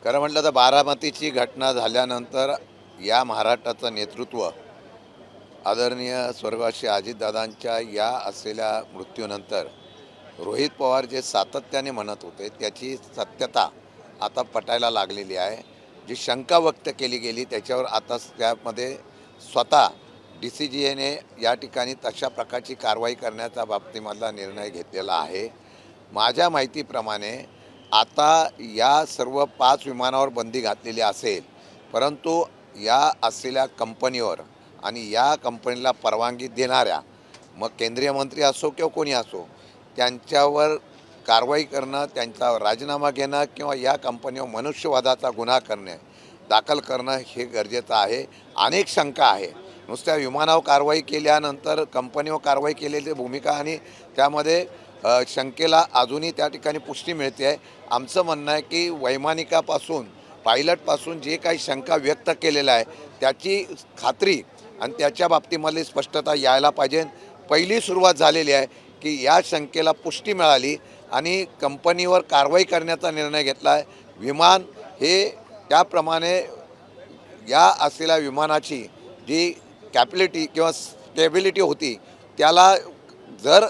खरं म्हटलं तर बारामतीची घटना झाल्यानंतर या महाराष्ट्राचं नेतृत्व आदरणीय स्वर्गवासी अजितदादांच्या या असलेल्या मृत्यूनंतर रोहित पवार जे सातत्याने म्हणत होते त्याची सत्यता आता पटायला लागलेली आहे। जी शंका व्यक्त केली गेली त्याच्यावर आता त्यामध्ये स्वतः DCGAने या ठिकाणी तशा प्रकारची कारवाई करण्याचा बाबतीमधला निर्णय घेतलेला आहे। माझ्या माहितीप्रमाणे आता या सर्व 5 विमानावर बंदी घातलेली असेल, परंतु या असलेल्या कंपनीवर आणि या कंपनीला परवानगी देणाऱ्या मग केंद्रीय मंत्री असो किंवा कोणी असो त्यांच्यावर कारवाई करणं, त्यांचा राजीनामा घेणं किंवा या कंपनीवर मनुष्यवधाचा गुन्हा दाखल करणं हे गरजेचं आहे। अनेक शंका आहे। नुसत्या विमानावर कारवाई केल्यानंतर कंपनीवर कारवाई केलेली भूमिका आणि त्यामध्ये शंकेला अजूनही त्या ठिकाणी पुष्टी मिळते आहे। आमचं म्हणणं आहे की वैमानिकापासून पायलटपासून जे काही शंका व्यक्त केलेल्या आहे त्याची खात्री आणि त्याच्या बाबतीमधली स्पष्टता यायला पाहिजे। पहिली सुरुवात झालेली आहे की या शंकेला पुष्टी मिळाली आणि कंपनीवर कारवाई करण्याचा निर्णय घेतला आहे। विमान हे त्याप्रमाणे या असलेल्या विमानाची जी कॅपॅसिटी किंवा स्टेबिलिटी होती त्याला जर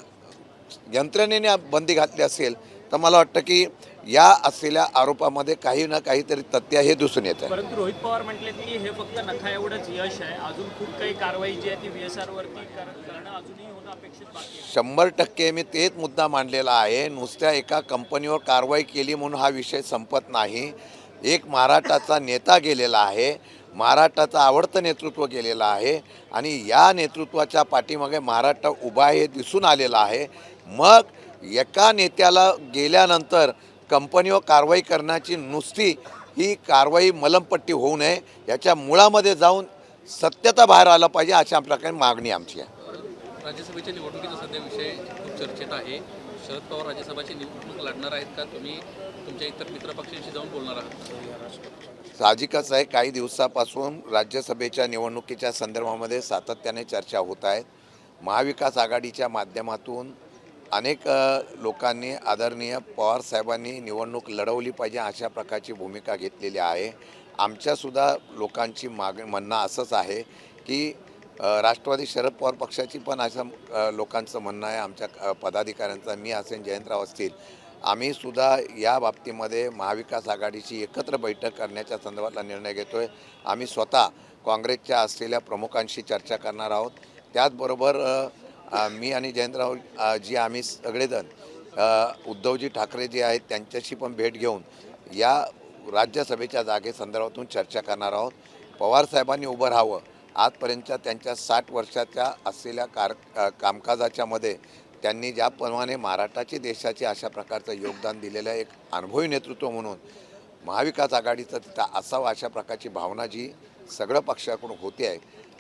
यंत्रणेने बंदी घातली असेल तर मला वाटतं की या असलेल्या आरोपामध्ये काही ना काहीतरी तथ्य हे दिसून येतं। परंतु रोहित पवार म्हटले की हे फक्त नखा एवढंच यश आहे, अजून खूप काही कारवाई जी आहे ती VSR वरती करणं अजूनही होणं अपेक्षित बाकी आहे। 100% मी तेच मुद्दा मांडलेला आहे। नुसत्या एका कंपनीवर कारवाई केली म्हणून हा विषय संपत नाही। एक महाराष्ट्राचा नेता गेलेला आहे, महाराष्ट्राचं आवडतं नेतृत्व गेलेलं आहे आणि या नेतृत्वाच्या पाठीमागे महाराष्ट्र उभा आहे हे दिसून आलेलं आहे। मग एका नेत्याला गेल्यानंतर कंपनीवर कारवाई करण्याची नुसती ही कारवाई मलमपट्टी होऊ नये, याच्या मुळामध्ये जाऊन सत्यता बाहेर आलं पाहिजे अशा प्रकारे मागणी आमची आहे। राज्यसभेच्या निवडणुकीचा सध्या विषय खूप चर्चेत आहे। शरद पवार राज्यसभेची निवडणूक लढणार आहेत का? तुम्ही तुमच्या इतर मित्रपक्षांशी जाऊन बोलणार आहात? साहजिकच आहे, काही दिवसापासून राज्यसभेच्या निवडणुकीच्या संदर्भामध्ये सातत्याने चर्चा होत आहेत। महाविकास आघाडीच्या माध्यमातून अनेक लोकांनी आदरणीय पवार साहेबांनी निवडणूक लढवली पाहिजे अशा प्रकारची भूमिका घेतलेली आहे। आमच्यासुद्धा लोकांची म्हणणं असंच आहे की राष्ट्रवादी शरद पवार पक्षाची पण असं लोकांचं म्हणणं आहे, आमच्या पदाधिकाऱ्यांचं, मी असेल, जयंतराव असतील, आम्ही सुद्धा या बाबतीमध्ये महाविकास आघाडीची एकत्र बैठक करण्याच्या संदर्भातला निर्णय घेतो आहे। आम्ही स्वतः काँग्रेसच्या असलेल्या प्रमुखांशी चर्चा करणार आहोत। त्याचबरोबर मी आणि जयंतराव जी आम्ही सगळेजण उद्धवजी ठाकरे जे आहेत त्यांच्याशी पण भेट घेऊन या राज्यसभेच्या जागेसंदर्भातून चर्चा करणार आहोत। पवारसाहेबांनी उभं राहावं, आजपर्यंतच्या त्यांच्या 60 वर्षाच्या असलेल्या कामकाजाच्यामध्ये त्यांनी ज्याप्रमाणे महाराष्ट्राची देशाची अशा प्रकारचं योगदान दिलेलं आहे, एक अनुभवी नेतृत्व म्हणून महाविकास आघाडीचं तिथं असावं अशा प्रकारची भावना जी सगळं पक्षाकडून होते आहे,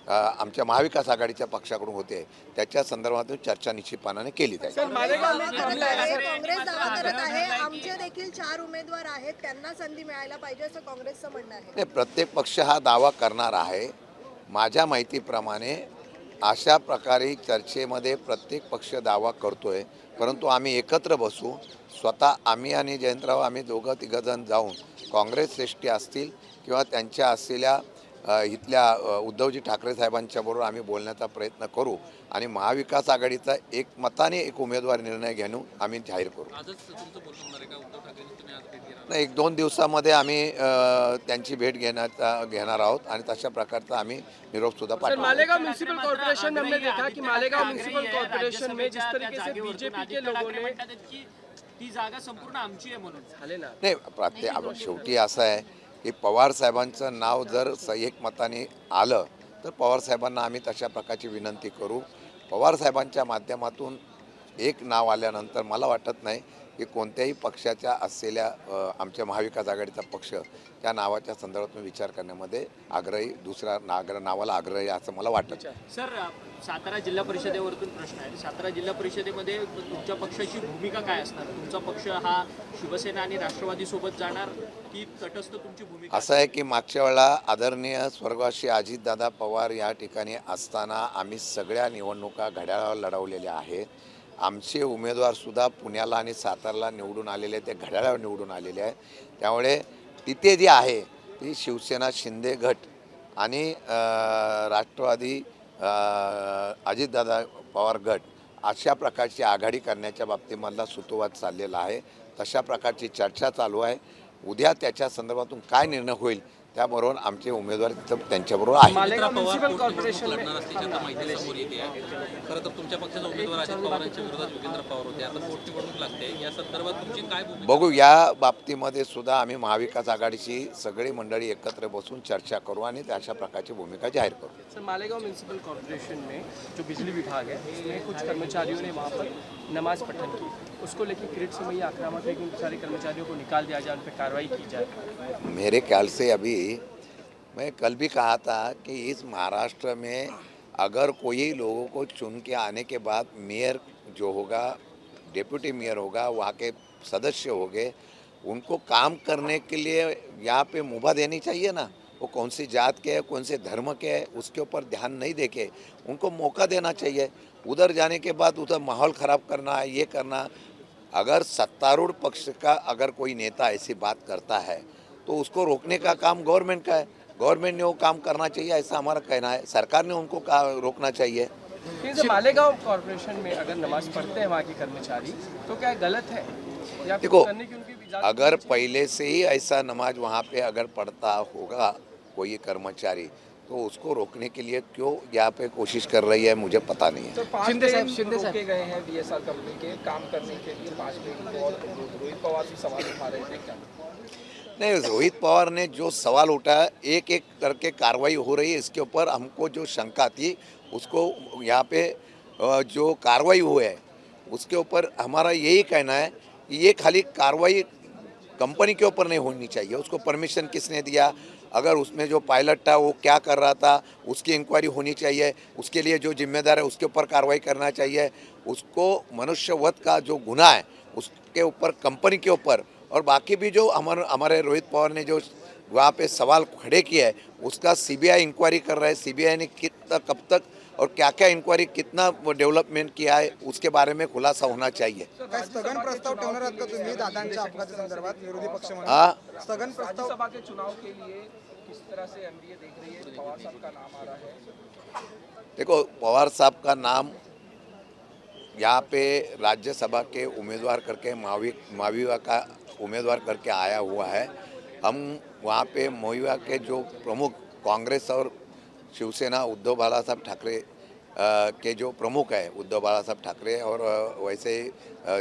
आमच्या महाविकास आघाडीच्या पक्षाकडून होते, त्याच्या संदर्भातून चर्चा निश्चितपणाने केली जाईल। काँग्रेस दावा करत आहे आमचे देखील 4 उमेदवार आहेत, त्यांना संधी मिळायला पाहिजे असं काँग्रेसचं म्हणणं आहे। प्रत्येक पक्ष हा दावा करणार आहे। माझ्या माहितीप्रमाणे अशा प्रकारे चर्चेमध्ये प्रत्येक पक्ष दावा करतोय, परंतु आम्ही एकत्र बसू, स्वतः आम्ही आणि जयंतराव आम्ही दोघं तिघंजण जाऊन काँग्रेस श्रेष्ठी असतील किंवा त्यांच्या असलेल्या इथल्या उद्धवजी ठाकरे साहेबांच्याबरोबर आम्ही बोलण्याचा प्रयत्न करू आणि महाविकास आघाडीचा एकमताने एक उमेदवार निर्णय घेऊन आम्ही जाहीर करू। नाही, 1-2 दिवसामध्ये आम्ही त्यांची भेट घेणार आहोत आणि तशा प्रकारचा आम्ही निरोपसुद्धा पाठवू। मालेगांव म्युनिसिपल कॉर्पोरेशन ने हमने देखा कि मालेगांव म्युनिसिपल कॉर्पोरेशन में जिस तरीके से बीजेपी के लोगों ने ती जागा संपूर्ण आमची आहे म्हणून झाले ना। नाही, शेवटी असं आहे की पवार साहेबांचं नाव जर एकमताने आलं तर पवार साहेबांना आम्ही तशा प्रकारची विनंती करू। पवार साहेबांच्या माध्यमातून एक नाव आल्यानंतर मला वाटत नाही की कोणत्याही पक्षाच्या असलेल्या आमच्या महाविकास आघाडीचा पक्ष त्या नावाच्या संदर्भातून विचार करण्यामध्ये आग्रही, दुसऱ्या नावाला आग्रही असं मला वाटतं। सर, सातारा जिल्हा परिषदेवरतून प्रश्न आहे। सातारा जिल्हा परिषदेमध्ये तुमच्या पक्षाची भूमिका काय असणार? तुमचा पक्ष हा शिवसेना आणि राष्ट्रवादी सोबत जाणार की तटस्थ तुमची भूमिका? असं आहे की मागच्या वेळेला आदरणीय स्वर्गवासी अजितदादा पवार या ठिकाणी असताना आम्ही सगळ्या निवडणुका घड्याळावर लढवलेल्या आहेत। आमचे उमेदवारसुद्धा पुण्याला आणि साताराला निवडून आलेले, ते घड्याळावर निवडून आलेले आहेत। त्यामुळे तिथे जी आहे ती शिवसेना शिंदे गट आणि राष्ट्रवादी अजितदादा पवार गट अशा प्रकारची आघाडी करण्याच्या बाबतीमधला सुतोवाद चाललेला आहे. तशा प्रकारची चर्चा चालू आहे. उद्या त्याच्या संदर्भातून काय निर्णय होईल त्याबरोबर आमचे उमेदवार तिथं त्यांच्याबरोबर आहे. मालेगाव पवार म्युन्सिपल पोटनिवडणूक कॉर्पोरेशन में लढणार असल्याची आता माहिती समोर येते आहे. खरं तर तुमच्या पक्षाचा उमेदवार अजित पवारांच्या विरोधात योगेंद्र पवार होते. आता पोटनिवडणूक लागते, या संदर्भात तुमची काय भूमिका? बघू, या बाबतीमध्ये सुद्धा आम्ही महाविकास आघाडीची सगळी मंडळी एकत्र बसून चर्चा करू आणि अशा प्रकारची भूमिका जाहीर करू. सर, मालेगांव म्युनिसिपल कॉर्पोरेशन में जो बिजली विभाग है उसमें कुछ कर्मचारियों ने वहाँ पर नमाज पठन की, उसको लेकर किरीट से ये आक्रामक है कि उन सारे कर्मचारियों को निकाल दिया जाए, उन पर कार्रवाई की जाए. मेरे ख्याल से अभी मैं कल भी कहा था कि इस महाराष्ट्र में अगर कोई लोगों को चुन के आने के बाद मेयर जो होगा, डेप्यूटी मेयर होगा, वहाँ के सदस्य होंगे, उनको काम करने के लिए यहाँ पे मुभा देनी चाहिए ना. वो कौन सी जात के है, कौन से धर्म के है, उसके ऊपर ध्यान नहीं देके उनको मौका देना चाहिए. उधर जाने के बाद उधर माहौल ख़राब करना, ये करना. अगर सत्तारूढ़ पक्ष का अगर कोई नेता ऐसी बात करता है तो उसको रोकने का काम गवर्नमेंट का है. गवर्नमेंट ने वो काम करना चाहिए, ऐसा हमारा कहना है. सरकार ने उनको रोकना चाहिए. लेकिन सर, मालेगांव कॉर्पोरेशन में अगर नमाज पढ़ते हैं वहाँ के कर्मचारी तो क्या गलत है या फिर देखो, करने की उनकी इजाज़त अगर होनी चाहिए? पहले से ही ऐसा नमाज वहाँ पे अगर पढ़ता होगा कोई कर्मचारी तो उसको रोकने के लिए क्यों यहाँ पे कोशिश कर रही है, मुझे पता नहीं है. तो 5 दिन रोके गए हैं बीएसआर कंपनी के काम करने के लिए 5 दिन को, और रोहित पवार भी सवाल उठा रहे थे. क्या नहीं, रोहित पवार ने जो सवाल उठाया, एक एक करके कार्रवाई हो रही है. इसके ऊपर हमको जो शंका थी उसको यहाँ पे जो कार्रवाई हुई है उसके ऊपर हमारा यही कहना है कि ये खाली कार्रवाई कंपनी के ऊपर नहीं होनी चाहिए. उसको परमिशन किसने दिया, अगर उसमें जो पायलट था वो क्या कर रहा था, उसकी इंक्वायरी होनी चाहिए. उसके लिए जो जिम्मेदार है उसके ऊपर कार्रवाई करना चाहिए. उसको मनुष्यवध का जो गुनाह है उसके ऊपर कंपनी के ऊपर, और बाकी भी जो हमारे रोहित पवार ने जो वहाँ पे सवाल खड़े किए हैं उसका सीबीआई इंक्वायरी कर रहा है. सीबीआई ने कितना, कब तक और क्या क्या इंक्वायरी, कितना डेव्हलपमेंट किया है उसके बारे में खुलासा होना चाहिए. काय स्थगन प्रस्ताव ठेवणार आहात का तुम्ही दादांच्या अपघाता संदर्भात विरोधी पक्ष म्हणून? हाँ, स्थगन प्रस्ताव राज्यसभा के चुनाव के लिए किस तरह से एनडीए देख रही है? पवार साहब का नाम आ रहा है. देखो, पवार साहब का नाम यहाँ पे राज्यसभा के उम्मीदवार करके माविवा का उम्मीदवार करके आया हुआ है. हम वहाँ पे माविवा के जो प्रमुख कांग्रेस और शिवसेना उद्धव बालासाहब ठाकरे के जो प्रमुख है, उद्धव बालासाहब ठाकरे, और वैसे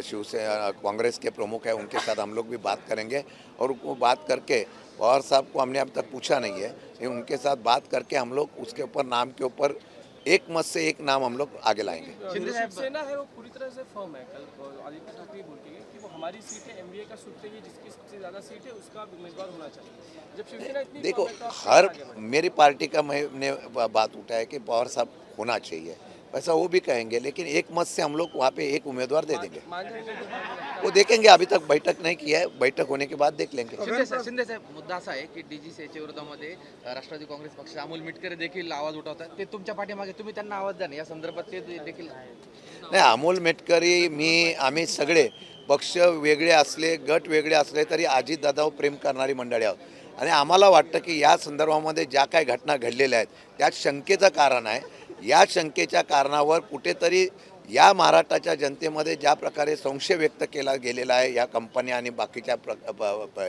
शिवसेना कांग्रेस के प्रमुख है, उनके साथ हम लोग भी बात करेंगे. और वो बात करके, पवार साहब को हमने अब तक पूछा नहीं है, लेकिन उनके साथ बात करके हम लोग उसके ऊपर नाम के ऊपर एक मत से एक नाम हम लोग आगे लाएंगे. शिवसेना है वो पूरी तरह से फर्म है. कल आदित्य ठाकरे बोलते हैं कि वो हमारी सीट है, एमवीए का सूत्र है, जिसकी सबसे ज़्यादा सीट है उसका उम्मीदवार होना चाहिए. जब शिवसेना इतनी देखो, firm है, तो आप हर कैसे आगे बढ़ेंगे? मेरी पार्टी का मैंने बात उठाया कि पवार साहब होना चाहिए, वैसा वो भी कहेंगे, लेकिन एक मत से हम लोग वहाँ पे एक उम्मीदवार दे देंगे. मान जाएंगे तो वो देखेंगे, अभी तक बैठक नहीं की है, बैठक होने के बाद देख लेंगे. शिंदे साहेब, मुद्दा असा आहे की डीजीसीच्या विरोधामध्ये राष्ट्रवादी काँग्रेस पक्ष अमोल मिटकरी देखील आवाज उठवतात. ते तुमच्या पाठीमागे, तुम्ही त्यांना आवाज द्या ना, या संदर्भात ते देखील नाही, अमोल मेटकरी, आम्ही सगळे पक्ष वेगळे असले, गट वेगळे असले तरी अजितदादावर प्रेम करणारी मंडळी आहोत. आणि आम्हाला वाटतं की या संदर्भामध्ये ज्या काही घटना घडलेल्या आहेत त्यात शंकेचं कारण आहे. या शंकेच्या कारणावर कुठेतरी या महाराष्ट्राच्या जनतेमध्ये ज्या प्रकारे संशय व्यक्त केला गेलेला आहे या कंपनी आणि बाकीच्या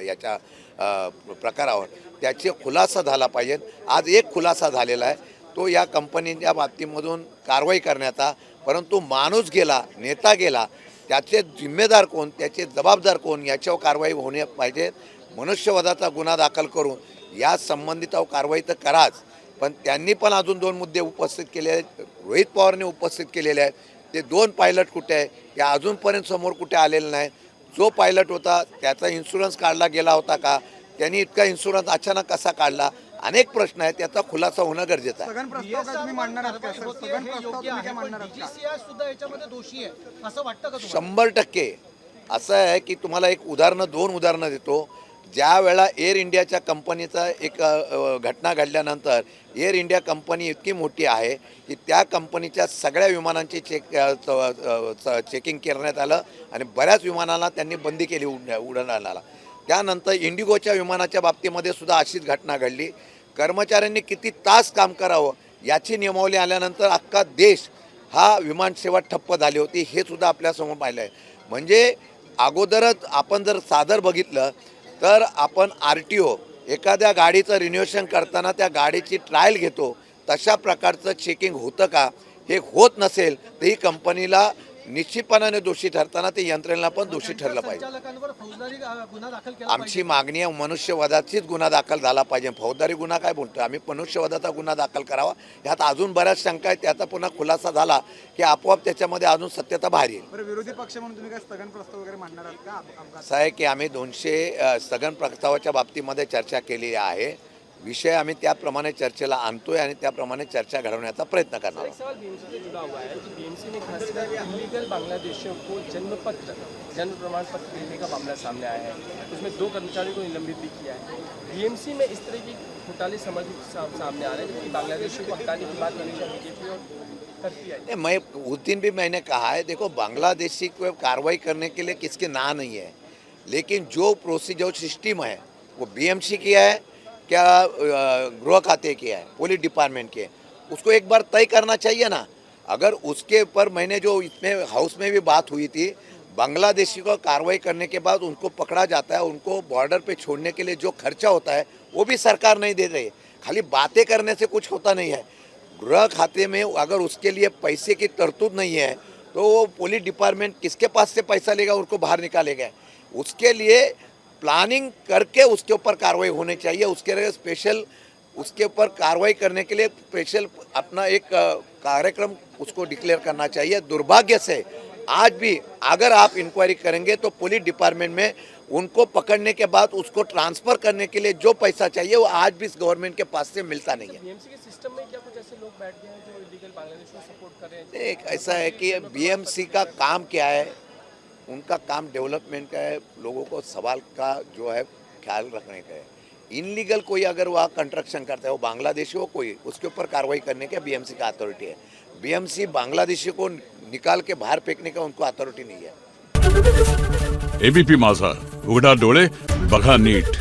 याच्या प्रकारावर, त्याचे खुलासा झाला पाहिजे. आज एक खुलासा झालेला आहे, तो या कंपनीच्या बाबतीमधून कारवाई करण्याचा. परंतु माणूस गेला, नेता गेला, त्याचे जिम्मेदार कोण, त्याचे जबाबदार कोण, याच्यावर कारवाई होणे पाहिजे. मनुष्यवधाचा गुन्हा दाखल करून या संबंधितावर कारवाई तर कराच, पण त्यांनी पण अजून 2 मुद्दे उपस्थित केले आहेत, रोहित पवारने उपस्थित केलेले आहेत. ते 2 पायलट कुठे आहे या अजूनपर्यंत समोर कुठे आलेलं नाही. जो पायलट होता त्याचा इन्शुरन्स काढला गेला होता का, त्यांनी इतका इन्शुरन्स अचानक कसा काढला, अनेक प्रश्न आहेत. त्याचा खुलासा होणं गरजेचं आहे. स्थगन प्रस्ताव काय तुम्ही मांडणार आहात का सर? स्थगन प्रस्ताव तुम्ही काय मांडणार आहात का? DGCI सुद्धा याच्यामध्ये दोषी आहे असं वाटतं का तुम्हाला? 100% असं आहे की तुम्हाला एक उदाहरणं, 2 उदाहरणं देतो. ज्या वेळा एअर इंडियाच्या कंपनीचा एक घटना घडल्यानंतर, एअर इंडिया कंपनी इतकी मोठी आहे की त्या कंपनीच्या सगळ्या विमानांची चेकिंग करण्यात आलं आणि बऱ्याच विमानाला त्यांनी बंदी केली उड्डाणाला. त्यानंतर इंडिगोच्या विमानाच्या बाबतीमध्ये सुद्धा अशीच घटना घडली. कर्मचाऱ्यांनी किती तास काम करावं याची नियमावली आल्यानंतर अख्खा देश हा विमानसेवा ठप्प झाली होती, हे सुद्धा आपल्यासमोर पाहिलं आहे. म्हणजे अगोदरच आपण जर सादर बघितलं तर आपण RTO एखाद्या गाडीचं रिन्युएशन करताना त्या गाडीची ट्रायल घेतो, तशा प्रकारचं चेकिंग होतं का? हे होत नसेल तर ही कंपनीला निश्चितपणाने दोषी ठरताना ते यंत्रणेला पण दोषी ठरलं पाहिजे. संचालकांवर फौजदारी गुन्हा दाखल केला आमची मागणी आहे मनुष्यवधाचीच गुन्हा दाखल झाला पाहिजे. फौजदारी गुन्हा काय बोलतो आम्ही, मनुष्यवधाचा गुन्हा दाखल करावा. ह्यात अजून बऱ्याच शंका आहेत, त्याचा पुन्हा खुलासा झाला की आपोआप त्याच्यामध्ये अजून सत्यता बाहेर येईल. बरं, विरोधी पक्ष म्हणून तुम्ही काय स्थगन प्रस्ताव वगैरे मांडणार आहात का अपघात? असं आहे की आम्ही 200 स्थगन प्रस्तावाच्या बाबतीमध्ये चर्चा केलेली आहे. विषय आम्ही त्याप्रमाणे चर्चेला आणतोय आणि त्याप्रमाणे चर्चा घडवण्याचा प्रयत्न करणार एक आहोत. सवाल बीएमसी से जुड़ा हुआ है कि बीएमसी ने खासकर इलीगल बांग्लादेशियों को जन्म प्रमाण पत्र देने का मामला सामने आया है. उसमें 2 कर्मचारियों को निलंबित भी किया है. बीएमसी में इस तरह की घोटाले सामने आ रहे हैं जबकि बांग्लादेशियों को हटाने की बात हमेशा बीजेपी और करती है. नहीं, मैं उस दिन भी मैंने कहा है, देखो बांग्लादेशी को कार्रवाई करने के लिए किसकी ना नहीं है, लेकिन जो प्रोसीजर सिस्टम है वो BMC की है क्या गृह खाते की है, पुलिस डिपार्टमेंट के, उसको एक बार तय करना चाहिए ना. अगर उसके ऊपर मैंने जो इसमें हाउस में भी बात हुई थी, बांग्लादेशी को कार्रवाई करने के बाद उनको पकड़ा जाता है, उनको बॉर्डर पे छोड़ने के लिए जो खर्चा होता है वो भी सरकार नहीं दे रही. खाली बातें करने से कुछ होता नहीं है. गृह खाते में अगर उसके लिए पैसे की तरतूद नहीं है तो वो पुलिस डिपार्टमेंट किसके पास से पैसा लेगा, उनको बाहर निकालेगा. उसके लिए प्लानिंग करके उसके ऊपर कार्रवाई होनी चाहिए. उसके लिए स्पेशल उसके ऊपर कार्रवाई करने के लिए स्पेशल अपना एक कार्यक्रम उसको डिक्लेयर करना चाहिए. दुर्भाग्य से आज भी अगर आप इंक्वायरी करेंगे तो पुलिस डिपार्टमेंट में उनको पकड़ने के बाद उसको ट्रांसफ़र करने के लिए जो पैसा चाहिए वो आज भी इस गवर्नमेंट के पास से मिलता नहीं है. बीएमसी के सिस्टम में क्या कुछ ऐसे लोग बैठ गए हैं जो इलीगल बांग्लादेश को सपोर्ट कर रहे हैं? एक ऐसा है कि BMC का काम क्या है, उनका काम डेवलपमेंट का है, लोगों को सवाल का जो है ख्याल रखने का है. इनलीगल कोई अगर वहाँ कंस्ट्रक्शन करता है, वो बांग्लादेशी हो कोई, उसके ऊपर कार्रवाई करने का BMC का अथॉरिटी है. BMC बांग्लादेशी को निकाल के बाहर फेंकने का उनको अथॉरिटी नहीं है. ABP माझा, उघडा डोळे बघा नीट.